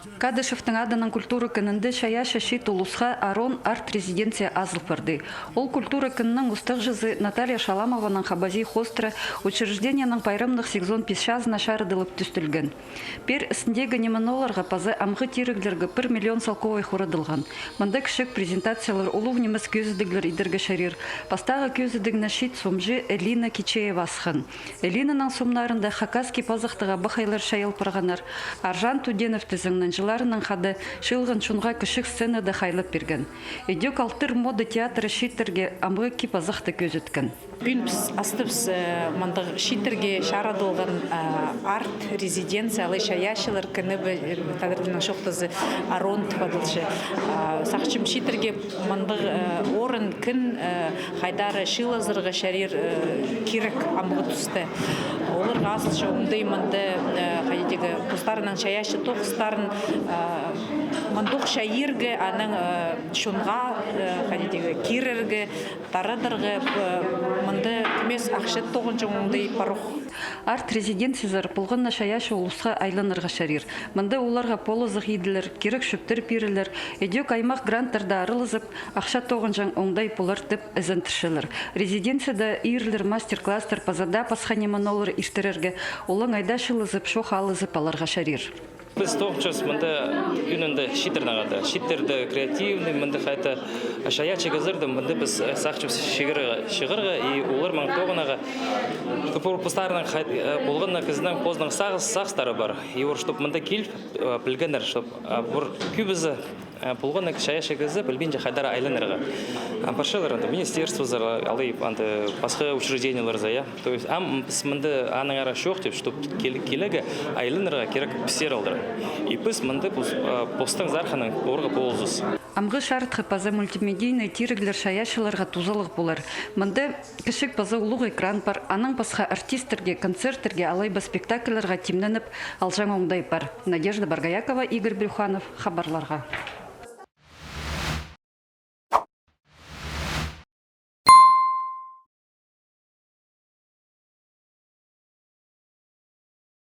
Кадышевтың адының культура көнінде шаяша шит улусха Арон арт-резиденция азылпырды. Ол культура көнінің ұстық жызы Наталья Шаламованың хабази хостра учрежденияның пайрымдық сезон пешазына шарыдылып түстілген. Пер ісіндегі неманоларға пазы амғы тиріглергі 1 миллион салковай хурадылған. Мында кішік презентациялар улуг немес көзідіглер идерге шарир. Пастағы көзідігіні шит сумжы Элина Кичеева асхын. Элинаның сумнарында хакаски пазықтыға бақайлар шайыл пырғанар. Аржан Туденов тізіңнің жыларының қады шылғын шунға күшік сценада хайлып берген. Идек алтыр мода театры шиттерге амғы ки пазықты көзіткен. Күнпс астыпс мандық шиттерге шарадылған арт-резиденция алайша яшылар күні тадырдың шоқтызы Арон тыпадылшы. Сақчым шиттерге мандық орын күн хайдары шылазырға шарир кирек амғы түсті. Оларға асылшы оңдай манды қайдегі құстарының шаяшы тоқыстарын мандық шайырғы аның шунға қайдегі кирергі тарадырғы манды күмес ақшет тоғыншы оңдай парух. Арт-резиденциялар пулғынна шаяшы улысқа айланырға шарир. Мында оларға полозық еділер, керек шөптер пирілер, едек аймақ гранттарда арылызып, ақша тоғынжан оңдай пулар тіп ізінтішілер. Резиденцияда ирлер мастер-кластер пазада пасханеманолар іштерерге олың айдашылызып, шоқ алызып аларға шарир. Біз тоқчыз мұнда үнінді шиттернағады. Шиттерді креативный, мұнда қайта шаячы ғызырды, мұнда біз сақчып шығырға, и олар маң тоғынаға пұстарының болғынна кізінің поздың сағыстары бар. И ор, чтоб мұнда келіп білгендер, чтоб күбізі болғынна шаяшы ғызы білбенже қайдары айланырға. Паршалар, министерство зара, алай басқа учреждениялар зая. То есть, біз мұнда аның ара шоқ деп, чтоб келігі айланырға керек пісер алдыр. И біз мұнды постың зарқаның орға болызыз. Амғы шартқы паза мультимедийный тиреглер шаяшыларға тузалық болар. Мұнды кішік паза ұлық экран бар, аның басқа артистерге, концерттерге, алайба спектакльларға темненіп, алжаң оңдай бар. Надежда Баргаякова, Игорь Брюханов, хабарларға.